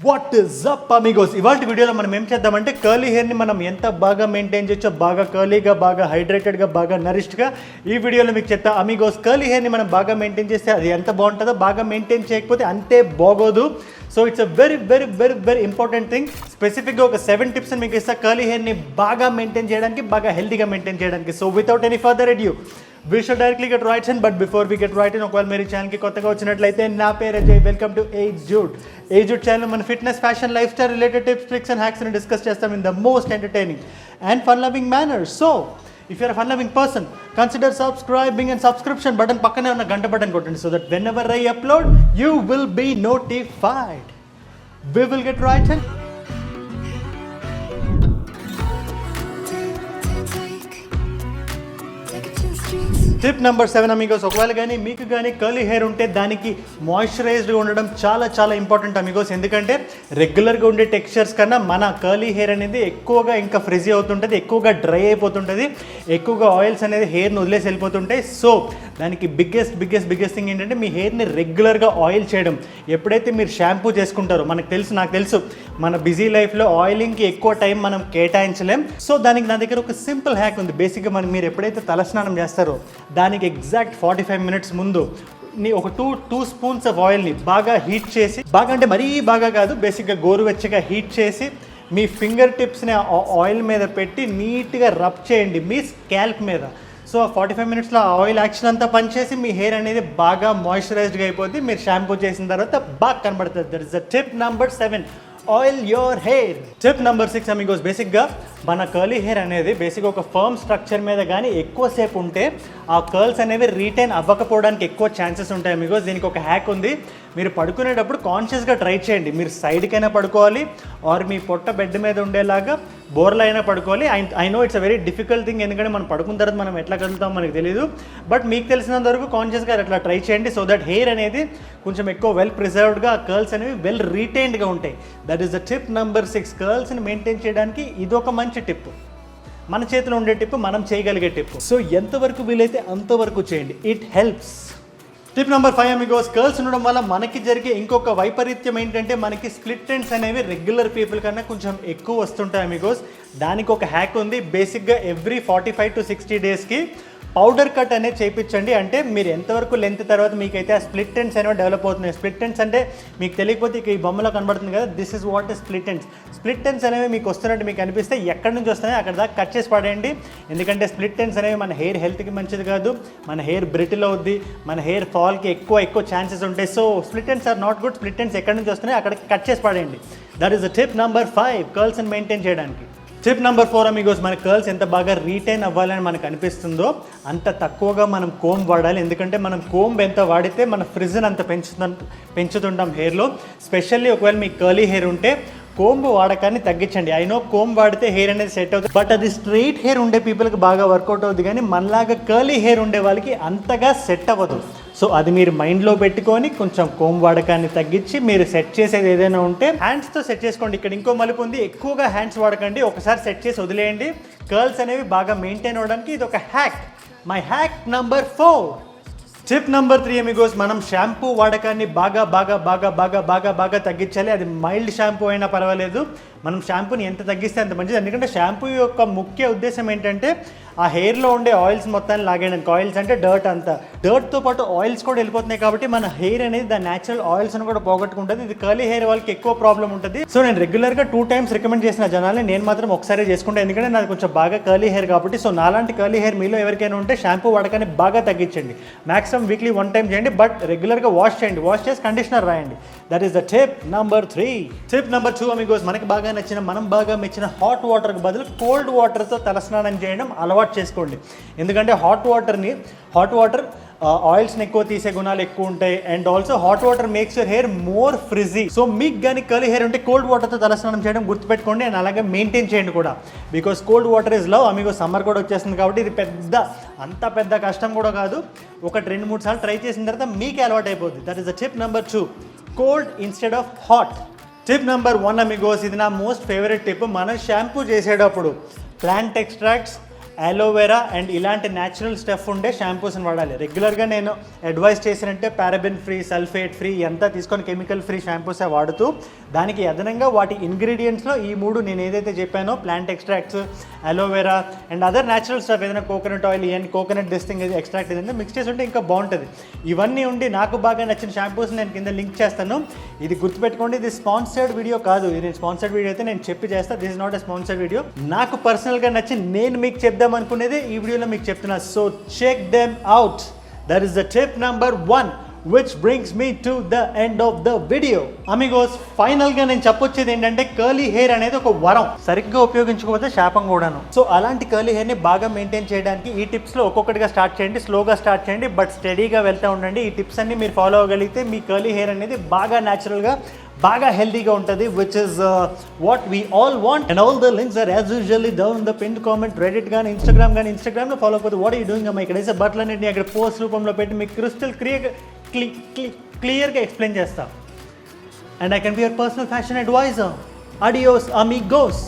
What is up Amigos, ఇవాళ వీడియోలో మనం ఏం చేద్దామంటే కర్లీ హెయిర్ని మనం ఎంత బాగా మెయింటైన్ చేయొచ్చో, బాగా కర్లీగా, బాగా హైడ్రేటెడ్గా, బాగా నరిష్డ్గా ఈ వీడియోలో మీకు చెప్తా. అమిగోస్, కర్లీ హెయిర్ని మనం బాగా మెయింటైన్ చేస్తే అది ఎంత బాగుంటుందో, బాగా మెయింటైన్ చేయకపోతే అంతే బాగోదు. So it's a very very very very important thing. స్పెసిఫిక్గా ఒక 7 టిప్స్ మీకు ఇస్తా కర్లీ హెయిర్ని బాగా మెయింటైన్ చేయడానికి, బాగా హెల్తీగా మెయింటైన్ చేయడానికి. So without any further adieu we should directly get right in. But before we get right in, ఒకవేళ మీరు ఛానల్కి కొత్తగా వచ్చినట్లయితే, నా పేరు Ajay, welcome to Age Jude. Age Jude channel మన fitness, fashion, life style related tips, tricks and హ్యాక్స్ని discuss చేస్తాం in the most entertaining and fun loving manner. So if you're a fun loving person, consider subscribing and subscription button పక్కనే ఉన్న గంట button కొట్టండి, so that whenever I upload you will be notified. We will get right in. Tip number 7 Amigos, ఒకవేళ కానీ మీకు కానీ curly hair ఉంటే దానికి మాయిశ్చరైజ్డ్గా ఉండడం చాలా చాలా ఇంపార్టెంట్ అమిగోస్. ఎందుకంటే రెగ్యులర్గా ఉండే టెక్స్చర్స్ కన్నా మన కర్లీ హెయిర్ అనేది ఎక్కువగా ఇంకా ఫ్రిజీ అవుతుంటుంది, ఎక్కువగా డ్రై అయిపోతుంటుంది, ఎక్కువగా ఆయిల్స్ అనేది హెయిర్ని వదిలేసి వెళ్ళిపోతుంటాయి. సో దానికి బిగ్గెస్ట్ థింగ్ ఏంటంటే మీ హెయిర్ని రెగ్యులర్గా ఆయిల్ చేయడం. ఎప్పుడైతే మీరు షాంపూ చేసుకుంటారో, నాకు తెలుసు మన బిజీ లైఫ్లో ఆయిలింగ్కి ఎక్కువ టైం మనం కేటాయించలేం. సో దానికి నా దగ్గర ఒక సింపుల్ హ్యాక్ ఉంది. బేసిక్గా మీరు ఎప్పుడైతే తలస్నానం చేస్తారో దానికి ఎగ్జాక్ట్ 45 మినిట్స్ ముందు ఒక టూ స్పూన్స్ ఆఫ్ ఆయిల్ని బాగా హీట్ చేసి, బాగా అంటే మరీ బాగా కాదు, బేసిక్గా గోరువెచ్చగా హీట్ చేసి మీ ఫింగర్ టిప్స్ని ఆయిల్ మీద పెట్టి నీట్గా రబ్ చేయండి మీ స్కాల్ప్ మీద. సో 45 మినిట్స్లో ఆ ఆయిల్ యాక్షన్ అంతా పనిచేసి మీ హెయిర్ అనేది బాగా మాయిశ్చరైజ్డ్గా అయిపోద్ది. మీరు షాంపూ చేసిన తర్వాత బాగా కనబడుతుంది. That is the tip number 7, oil your hair. Tip number 6 Amigos, బేసిక్గా మన కర్లీ హెయిర్ అనేది బేసిక్గా ఒక ఫర్మ్ స్ట్రక్చర్ మీద కానీ ఎక్కువసేపు ఉంటే ఆ కర్ల్స్ అనేవి రీటైన్ అవ్వకపోవడానికి ఎక్కువ ఛాన్సెస్ ఉంటాయి అమిగోస్. దీనికి ఒక హ్యాక్ ఉంది. మీరు పడుకునేటప్పుడు కాన్షియస్గా ట్రై చేయండి. మీరు సైడ్కైనా పడుకోవాలి ఆర్ మీ పొట్ట బెడ్ మీద ఉండేలాగా బోర్లో అయినా పడుకోవాలి. I know it's a very difficult thing, ఎందుకంటే మనం పడుకున్న తర్వాత మనం ఎట్లా కదులుతామో మనకు తెలియదు. బట్ మీకు తెలిసినంత వరకు కాన్షియస్గా అట్లా ట్రై చేయండి, సో దట్ హెయిర్ అనేది కొంచెం ఎక్కువ వెల్ ప్రిజర్వ్డ్గా, కర్ల్స్ అనేవి వెల్ రీటైన్డ్గా ఉంటాయి. That is the tip number 6. కర్ల్స్ని మెయింటైన్ చేయడానికి ఇదొక మంచి టిప్. మన చేతిలో ఉండే టిప్, మనం చేయగలిగే టిప్. సో ఎంతవరకు వీలైతే అంతవరకు చేయండి, it helps. Tip number 5 Amigos, curls ఉండడం వల్ల మనకి జరిగే ఇంకొక వైపరీత్యం ఏంటంటే మనకి స్ప్లిట్ ఎండ్స్ అనేవి రెగ్యులర్ పీపుల్ కన్నా కొంచెం ఎక్కువ వస్తుంటాయి అమిగోస్. దానికి ఒక హ్యాక్ ఉంది. బేసిక్గా ఎవ్రీ 45 to 60 డేస్కి పౌడర్ కట్ అనేది చేయించండి. అంటే మీరు ఎంతవరకు లెంత్ తర్వాత మీకైతే ఆ స్ప్లిట్ ఎండ్స్ అనేవి డెవలప్ అవుతున్నాయి. స్ప్లిట్ ఎండ్స్ అంటే మీకు తెలియకపోతే ఈ బొమ్మలో కనబడుతుంది కదా, this is what is split ends. Split ends అనేవి మీకు వస్తున్నట్టు మీకు అనిపిస్తే ఎక్కడి నుంచి వస్తున్నాయి అక్కడ దాకా కట్ చేసి పడేయండి. ఎందుకంటే స్ప్లిట్ ఎండ్స్ అనేవి మన హెయిర్ హెల్త్కి మంచిది కాదు, మన హెయిర్ బ్రిటిల్ అవుద్ది, మన హెయిర్ ఫాల్కి ఎక్కువ ఛాన్సెస్ ఉంటాయి. So split ends are not good. Split ends ఎక్కడి నుంచి వస్తున్నాయి అక్కడ కట్ చేసి పడేయండి. That is the tip number 5, కర్ల్స్ని మెయింటైన్ చేయడానికి. టిప్ నెంబర్ 4 అమిగోస్, మన కర్ల్స్ ఎంత బాగా రీటైన్ అవ్వాలని మనకు అనిపిస్తుందో అంత తక్కువగా మనం కోంబ్ వాడాలి. ఎందుకంటే మనం కోంబ్ ఎంత వాడితే మన ఫ్రిజ్ని అంత పెంచుతుంటాం హెయిర్లో. స్పెషల్లీ ఒకవేళ మీకు కర్లీ హెయిర్ ఉంటే కోంబ్ వాడకాన్ని తగ్గించండి. ఐ నో కోంబ్ వాడితే హెయిర్ అనేది సెట్ అవుతుంది, బట్ అది స్ట్రైట్ హెయిర్ ఉండే పీపుల్కి బాగా వర్కౌట్ అవుతుంది, కానీ మనలాగా కర్లీ హెయిర్ ఉండే వాళ్ళకి అంతగా సెట్ అవ్వదు. సో అది మీరు మైండ్లో పెట్టుకొని కొంచెం కోంబ్ వాడకాన్ని తగ్గించి మీరు సెట్ చేసేది ఏదైనా ఉంటే హ్యాండ్స్తో సెట్ చేసుకోండి. ఇక్కడ ఇంకో మలుపు ఉంది, ఎక్కువగా హ్యాండ్స్ వాడకండి, ఒకసారి సెట్ చేసి వదిలేయండి. కర్ల్స్ అనేవి బాగా మెయింటైన్ అవ్వడానికి ఇది ఒక hack. My hack number 4. Tip number 3 Amigos, మనం షాంపూ వాడకాన్ని బాగా తగ్గించాలి. అది మైల్డ్ షాంపూ అయినా పర్వాలేదు. మనం షాంపూని ఎంత తగ్గిస్తే అంత మంచిది. ఎందుకంటే షాంపూ యొక్క ముఖ్య ఉద్దేశం ఏంటంటే ఆ హెయిర్లో ఉండే ఆయిల్స్ మొత్తాన్ని లాగేయడానికి. ఆయిల్స్ అంటే డర్ట్, అంతా డర్ట్తో పాటు ఆయిల్స్ కూడా వెళ్ళిపోతున్నాయి కాబట్టి మన హెయిర్ అనేది దాని న్యాచురల్ ఆయిల్స్ని కూడా పోగొట్టుకుంటుంది. ఇది కర్లీ హెయిర్ వాళ్ళకి ఎక్కువ ప్రాబ్లం ఉంటుంది. సో నేను రెగ్యులర్గా 2 times రికమెండ్ చేసిన జనాలని నేను మాత్రం ఒకసారి చేసుకుంటాను, ఎందుకంటే నాకు కొంచెం బాగా కర్లీ హెయిర్ కాబట్టి. సో నాలాంటి కర్లీ హెయిర్ మీలో ఎవరికైనా ఉంటే షాంపూ వాడకాన్ని బాగా తగ్గించండి. మాక్సిమం వీక్లీ 1 time చేయండి, బట్ రెగ్యులర్గా వాష్ చేయండి. వాష్ చేసి కండిషనర్ రాయండి. That is the tip number 3. Tip number 2 Amigos, మనకి బాగా నచ్చిన, మనం బాగా మెచ్చిన హాట్ వాటర్కి బదులు కోల్డ్ వాటర్తో తలస్నానం చేయడం అలవాటు చేసుకోండి. ఎందుకంటే హాట్ వాటర్ ఆయిల్స్ని ఎక్కువ తీసే గుణాలు ఎక్కువ ఉంటాయి. And also hot water makes your hair more frizzy. So మీకు కానీ కర్లీ హెయిర్ ఉంటే కోల్డ్ వాటర్తో తలస్నానం చేయడం గుర్తుపెట్టుకోండి. అండ్ అలాగే మెయింటైన్ చేయండి కూడా, because cold water is love. మీకు సమ్మర్ కూడా వచ్చేస్తుంది కాబట్టి ఇది అంత పెద్ద కష్టం కూడా కాదు. 1-2-3 సార్లు ట్రై చేసిన తర్వాత మీకే అలవాటు అయిపోద్ది. That is the tip number 2, cold instead of hot. Tip number 1 Amigos, ఇది నా మోస్ట్ ఫేవరెట్ టిప్. మనం షాంపూ చేసేటప్పుడు ప్లాంట్ ఎక్స్ట్రాక్ట్స్, అలోవెరా అండ్ ఇలాంటి న్యాచురల్ స్టఫ్ ఉండే షాంపూస్ని వాడాలి. రెగ్యులర్గా నేను అడ్వైస్ చేసినట్టే పారాబెన్ ఫ్రీ, సల్ఫేట్ ఫ్రీ అంతా తీసుకొని కెమికల్ ఫ్రీ షాంపూసే వాడుతూ దానికి అదనంగా వాటి ఇంగ్రీడియంట్స్లో ఈ 3 నేను ఏదైతే చెప్పానో plant extracts, aloe vera and other natural stuff, ఏదైనా కోకోనట్ ఆయిల్ అండ్ కోకోనట్ దిస్టింగ్ ఎక్స్ట్రాక్ట్ ఏదైనా మిక్స్ చేసి ఉంటే ఇంకా బాగుంటుంది. ఇవన్నీ ఉండి నాకు బాగా నచ్చిన షాంపూస్ నేను కింద లింక్ చేస్తాను. ఇది గుర్తుపెట్టుకోండి, ఇది స్పాన్సర్డ్ వీడియో కాదు. ఇది నేను స్పాన్సర్డ్ వీడియో అయితే నేను చెప్పి చేస్తాను. This is not a sponsored video. నాకు పర్సనల్గా నచ్చి నేను మీకు చెప్దాం అనుకునేది ఈ వీడియోలో మీకు చెప్తున్నా. So check them out. That is the tip number 1, which brings me to the end of the video. Amigos, ఫైనల్గా నేను చెప్పొచ్చేది ఏంటంటే కర్లీ హెయిర్ అనేది ఒక వరం, సరిగ్గా ఉపయోగించుకోకపోతే శాపం కూడాను. సో అలాంటి కర్లీ హెయిర్ని బాగా మెయింటైన్ చేయడానికి ఈ టిప్స్లో ఒక్కొక్కటిగా స్టార్ట్ చేయండి, స్లోగా స్టార్ట్ చేయండి, బట్ స్టడీగా వెళ్తూ ఉండండి. ఈ టిప్స్ అన్ని మీరు ఫాలో అవ్వగలిగితే మీ కర్లీ హెయిర్ అనేది బాగా న్యాచురల్గా బాగా హెల్తీగా ఉంటుంది, which is what we all want. And all the links are as usually down in the pin comment. Reddit కానీ ఇన్స్టాగ్రామ్లో ఫాలో అయిపోతే వాట్ యూ డూయింగ్ అమ్మా, ఇక్కడ వేసే బట్టలన్నింటినీ అక్కడ పోస్ట్ రూపంలో పెట్టి మీకు క్రిస్టల్ క్లియర్గా ఎక్స్ప్లెయిన్ చేస్తా. And I can be your personal fashion advisor. అడియోస్ అమిగోస్.